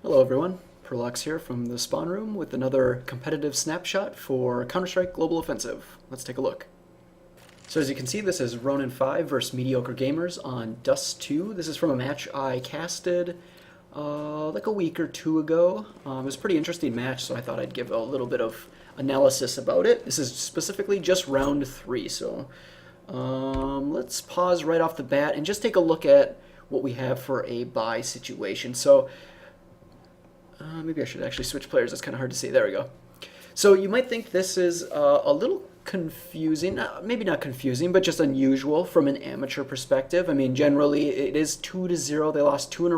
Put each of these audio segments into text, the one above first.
Hello everyone, Perlox here from the spawn room with another competitive snapshot for Counter-Strike Global Offensive. Let's take a look. So as you can see, this is RONIN5 versus Mediocre Gamers on Dust 2. This is from a match I casted like a week or two ago. It was a pretty interesting match, so I thought I'd give a little bit of analysis about it. This is specifically just round 3, so let's pause right off the bat and just take a look at what we have for a buy situation. So maybe I should actually switch players. That's kind of hard to see. There we go. So you might think this is a little confusing. Maybe not confusing, but just unusual from an amateur perspective. I mean, generally it is 2-0. They lost two in a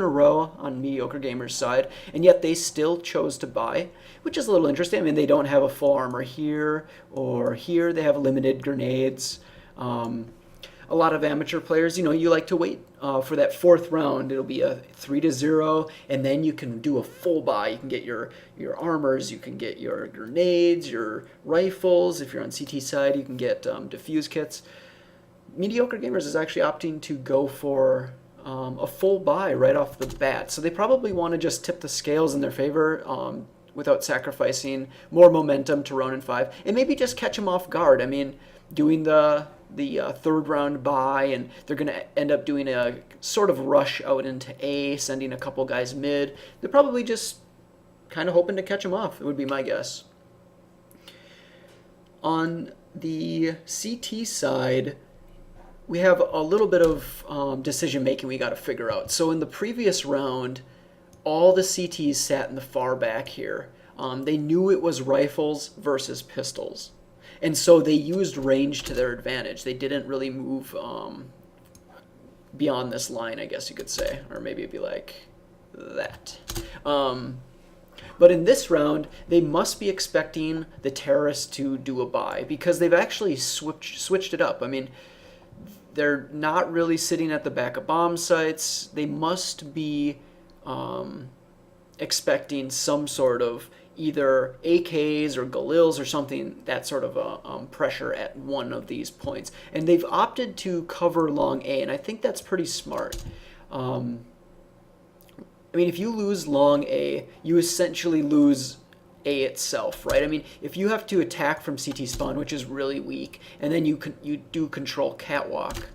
row on Mediocre Gamers' side, and yet they still chose to buy, which is a little interesting. I mean, they don't have a full armor here or here. They have limited grenades. A lot of amateur players, you like to wait for that fourth round. It'll be a 3-0, and then you can do a full buy. You can get your armors, you can get your grenades, your rifles. If you're on CT side, you can get defuse kits. Mediocre Gamers is actually opting to go for a full buy right off the bat. So they probably want to just tip the scales in their favor without sacrificing more momentum to RONIN5, and maybe just catch them off guard. I mean, doing the third round buy, and they're going to end up doing a sort of rush out into A, sending a couple guys mid. They're probably just kind of hoping to catch them off, it would be my guess. On the CT side, we have a little bit of decision making we got to figure out. So in the previous round, all the CTs sat in the far back here. They knew it was rifles versus pistols, and so they used range to their advantage. They didn't really move beyond this line, I guess you could say, or maybe it'd be like that. But in this round, they must be expecting the terrorists to do a buy, because they've actually switched it up. I mean, they're not really sitting at the back of bomb sites. They must be expecting some sort of either AKs or Galils or something, that sort of pressure at one of these points. And they've opted to cover long A, and I think that's pretty smart. I mean, if you lose long A, you essentially lose A itself, right? I mean, if you have to attack from CT spawn, which is really weak, and then you do control catwalk,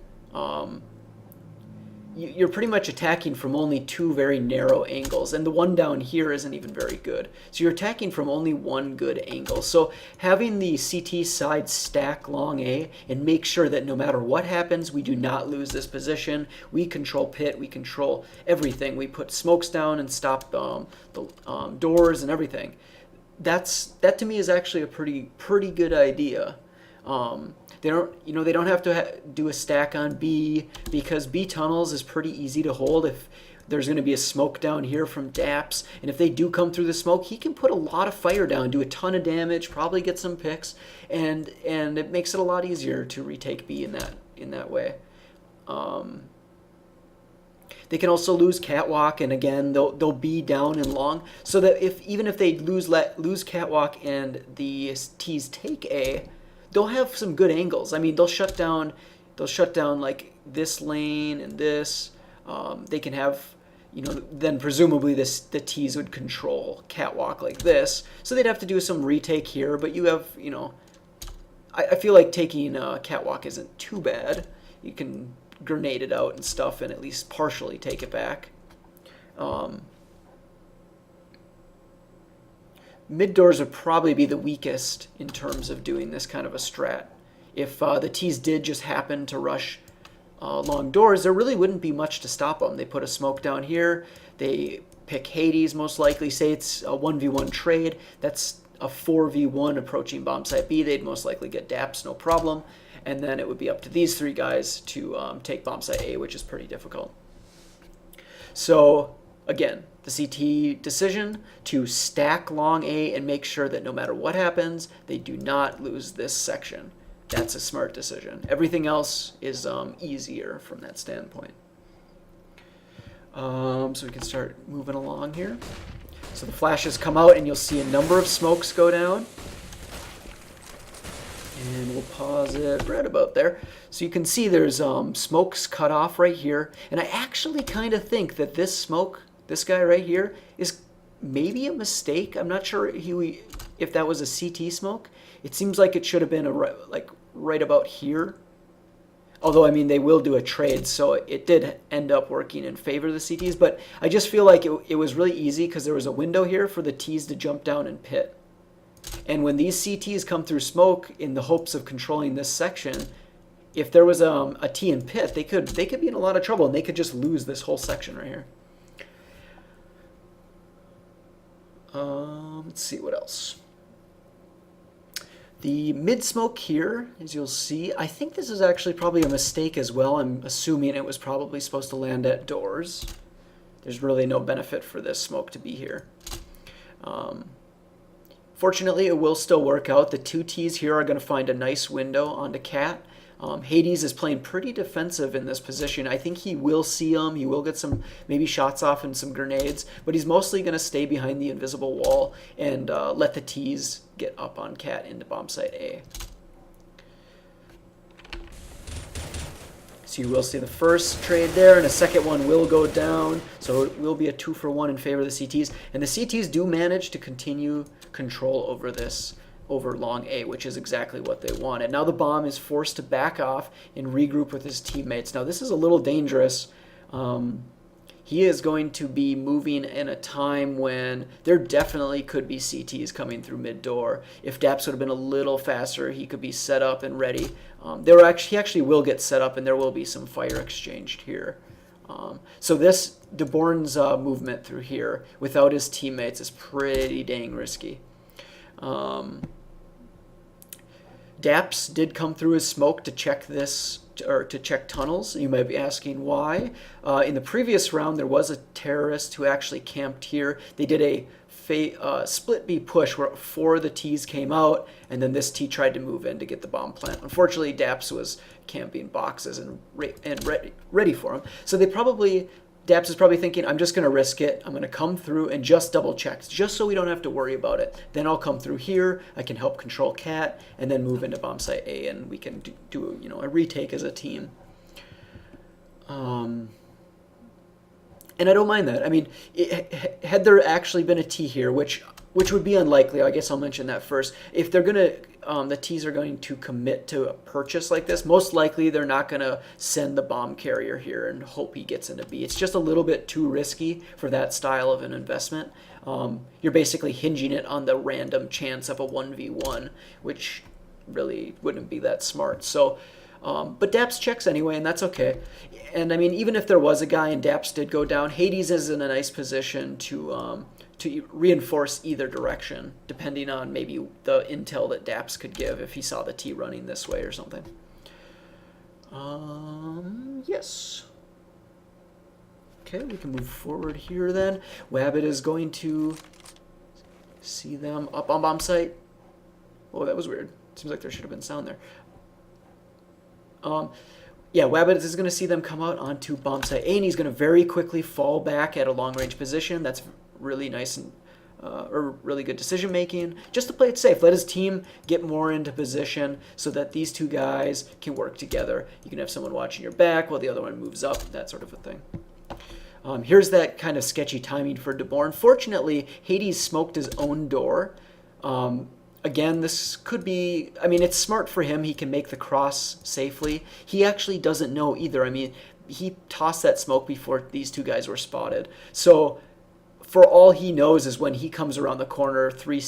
you're pretty much attacking from only two very narrow angles, and the one down here isn't even very good. So you're attacking from only one good angle. So having the CT side stack long A and make sure that no matter what happens, we do not lose this position. We control pit, we control everything. We put smokes down and stop the doors and everything. That to me is actually a pretty good idea. They don't have to do a stack on B, because B tunnels is pretty easy to hold. If there's going to be a smoke down here from Daps, and if they do come through the smoke, he can put a lot of fire down, do a ton of damage, probably get some picks, and it makes it a lot easier to retake B in that way. They can also lose catwalk, and again they'll be down and long, so that even if they lose catwalk and the T's take A, they'll have some good angles. I mean, they'll shut down like this lane and this. They can have, then presumably the T's would control catwalk like this. So they'd have to do some retake here, but you have, I feel like taking catwalk isn't too bad. You can grenade it out and stuff and at least partially take it back. Mid doors would probably be the weakest in terms of doing this kind of a strat. If the T's did just happen to rush long doors, there really wouldn't be much to stop them. They put a smoke down here, they pick Hades most likely, say it's a 1v1 trade, that's a 4v1 approaching bomb site B, they'd most likely get Daps, no problem, and then it would be up to these three guys to take bomb site A, which is pretty difficult. So again, the CT decision to stack long A and make sure that no matter what happens, they do not lose this section. That's a smart decision. Everything else is easier from that standpoint. So we can start moving along here. So the flashes come out and you'll see a number of smokes go down. And we'll pause it right about there. So you can see there's smokes cut off right here. And I actually kind of think that this smoke This guy right here is maybe a mistake. I'm not sure if that was a CT smoke. It seems like it should have been like right about here. Although, I mean, they will do a trade, so it did end up working in favor of the CTs. But I just feel like it was really easy because there was a window here for the Ts to jump down and pit. And when these CTs come through smoke in the hopes of controlling this section, if there was a T in pit, they could be in a lot of trouble, and they could just lose this whole section right here. Let's see what else. The mid-smoke here, as you'll see, I think this is actually probably a mistake as well. I'm assuming it was probably supposed to land at doors. There's really no benefit for this smoke to be here. Fortunately, it will still work out. The two Ts here are going to find a nice window onto Cat. Hades is playing pretty defensive in this position. I think he will see them. He will get some maybe shots off and some grenades, but he's mostly going to stay behind the invisible wall and let the Ts get up on Cat into bomb site A. So you will see the first trade there, and a second one will go down. So it will be a 2-for-1 in favor of the CTs. And the CTs do manage to continue control over this, over long A, which is exactly what they wanted. Now the bomb is forced to back off and regroup with his teammates. Now this is a little dangerous. He is going to be moving in a time when there definitely could be CTs coming through mid-door. If Daps would have been a little faster, he could be set up and ready. He actually will get set up, and there will be some fire exchanged here. So this DeBorn's movement through here without his teammates is pretty dang risky. Daps did come through his smoke to check this, or to check tunnels. You might be asking why. In the previous round, there was a terrorist who actually camped here. They did a split B push where 4 of the Ts came out, and then this T tried to move in to get the bomb plant. Unfortunately, Daps was camping boxes and ready for him. So Daps is probably thinking, I'm just going to risk it. I'm going to come through and just double check, just so we don't have to worry about it. Then I'll come through here. I can help control Cat, and then move into bomb site A, and we can do a retake as a team. And I don't mind that. I mean, had there actually been a T here, which would be unlikely, I guess I'll mention that first. If they're going to, the Ts are going to commit to a purchase like this, most likely they're not going to send the bomb carrier here and hope he gets into B. It's just a little bit too risky for that style of an investment. You're basically hinging it on the random chance of a 1v1, which really wouldn't be that smart. So, but Daps checks anyway, and that's okay. And I mean, even if there was a guy and Daps did go down, Hades is in a nice position to reinforce either direction, depending on maybe the intel that Daps could give if he saw the T running this way or something. Yes. Okay, we can move forward here then. Wabbit is going to see them up on bomb site. Oh, that was weird. Seems like there should have been sound there. Yeah, Wabbit is going to see them come out onto bomb site A, and he's going to very quickly fall back at a long-range position. That's really nice and or really good decision making, just to play it safe. Let his team get more into position so that these two guys can work together. You can have someone watching your back while the other one moves up, that sort of a thing. Here's that kind of sketchy timing for DeBorn. Fortunately, Hades smoked his own door. Again, this could be, I mean, it's smart for him. He can make the cross safely. He actually doesn't know either. I mean, he tossed that smoke before these two guys were spotted. So for all he knows is when he comes around the corner, three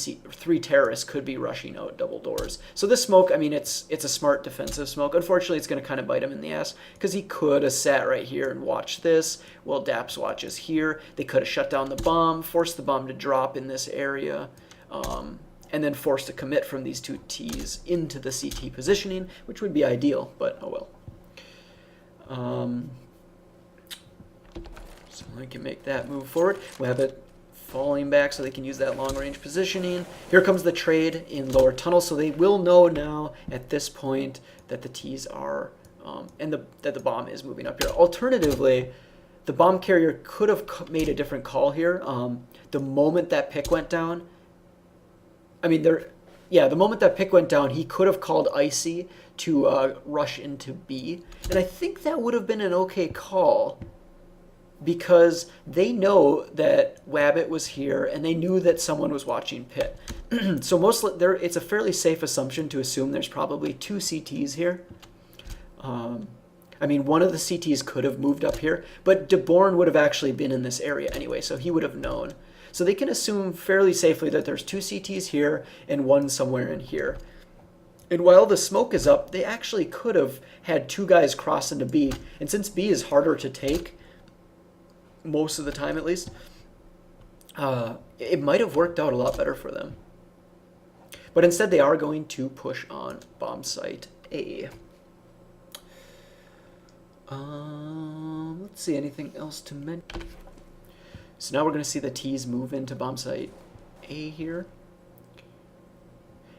terrorists could be rushing out double doors. So this smoke, I mean, it's a smart defensive smoke. Unfortunately, it's going to kind of bite him in the ass because he could have sat right here and watched this. Well, Daps watches here. They could have shut down the bomb, forced the bomb to drop in this area, and then forced a commit from these two Ts into the CT positioning, which would be ideal, but oh well. So we can make that move forward. We have it falling back so they can use that long-range positioning. Here comes the trade in lower tunnel, so they will know now at this point that the Ts are, that the bomb is moving up here. Alternatively, the bomb carrier could have made a different call here. The moment that pick went down, the moment that pick went down, he could have called Icy to rush into B, and I think that would have been an okay call. because they know that Wabbit was here and they knew that someone was watching Pit. So mostly it's a fairly safe assumption to assume there's probably 2 CTs here. I mean, one of the CTs could have moved up here, but DeBorn would have actually been in this area anyway, so he would have known. So they can assume fairly safely that there's 2 CTs here and 1 somewhere in here. And while the smoke is up, they actually could have had 2 guys cross into B. And since B is harder to take, most of the time at least, it might have worked out a lot better for them. But instead they are going to push on bomb site A. Let's see, anything else to mention? So now we're going to see the T's move into bomb site A here.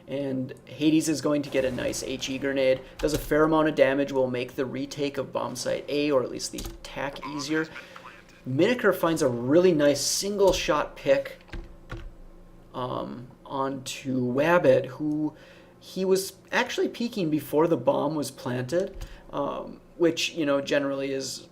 And Hades is going to get a nice HE grenade. Does a fair amount of damage, will make the retake of bomb site A, or at least the attack, easier. Mediocre finds a really nice single shot pick onto Wabbit, who he was actually peeking before the bomb was planted, which, you know, generally is,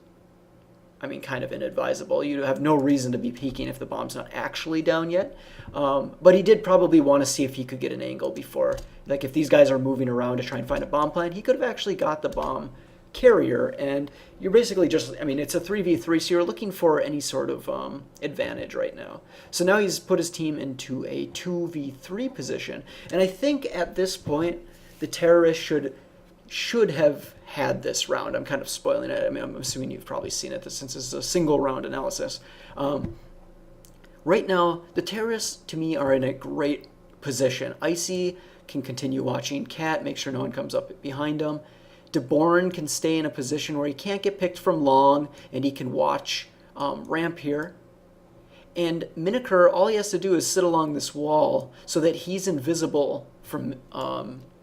I mean, kind of inadvisable. You have no reason to be peeking if the bomb's not actually down yet. But he did probably want to see if he could get an angle before. Like, if these guys are moving around to try and find a bomb plant, he could have actually got the bomb carrier. And you're basically just, I mean, it's a 3v3, so you're looking for any sort of advantage right now. So now he's put his team into a 2v3 position. And I think at this point, the terrorists should have had this round. I'm kind of spoiling it. I mean, I'm assuming you've probably seen it since this is a single round analysis. Right now, the terrorists, to me, are in a great position. Icy can continue watching Cat, make sure no one comes up behind him. DeBorn can stay in a position where he can't get picked from long, and he can watch ramp here. And Mediocre, all he has to do is sit along this wall so that he's invisible from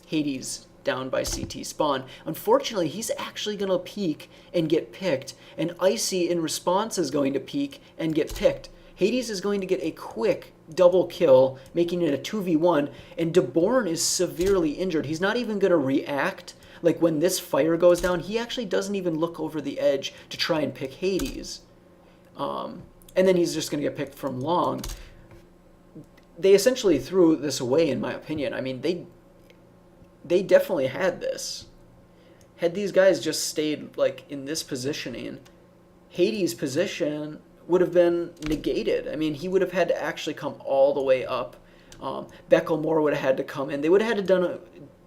Hades down by CT spawn. Unfortunately, he's actually going to peek and get picked, and Icy in response is going to peek and get picked. Hades is going to get a quick double kill, making it a 2v1, and DeBorn is severely injured. He's not even going to react. Like, when this fire goes down, he actually doesn't even look over the edge to try and pick Hades. And then he's just going to get picked from long. They essentially threw this away, in my opinion. I mean, they definitely had this. Had these guys just stayed, like, in this positioning, Hades' position would have been negated. I mean, he would have had to actually come all the way up. Becklemore would have had to come in. They would have had to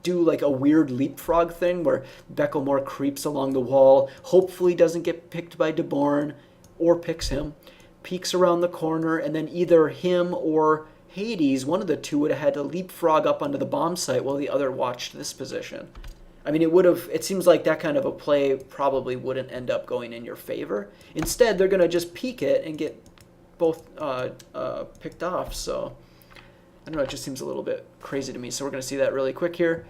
do like a weird leapfrog thing where Becklemore creeps along the wall, hopefully doesn't get picked by DeBorn, or picks him, peeks around the corner, and then either him or Hades, one of the two, would have had to leapfrog up onto the bomb site while the other watched this position. I mean, it seems like that kind of a play probably wouldn't end up going in your favor. Instead, they're going to just peek it and get both picked off. So, I don't know, it just seems a little bit crazy to me. So we're going to see that really quick here.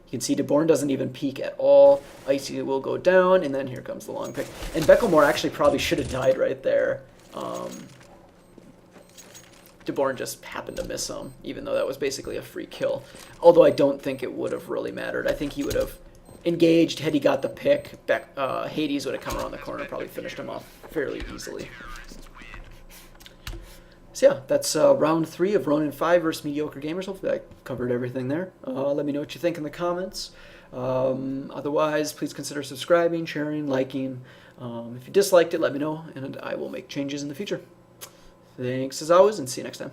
You can see DeBorn doesn't even peek at all. Icy will go down, and then here comes the long pick. And Becklemore actually probably should have died right there. DeBorn just happened to miss him, even though that was basically a free kill. Although I don't think it would have really mattered. I think he would have engaged had he got the pick. Hades would have come around the corner and probably finished him off fairly easily. So yeah, that's round 3 of RONIN5 versus Mediocre Gamers. Hopefully I covered everything there. Let me know what you think in the comments. Otherwise, please consider subscribing, sharing, liking. If you disliked it, let me know, and I will make changes in the future. Thanks as always, and see you next time.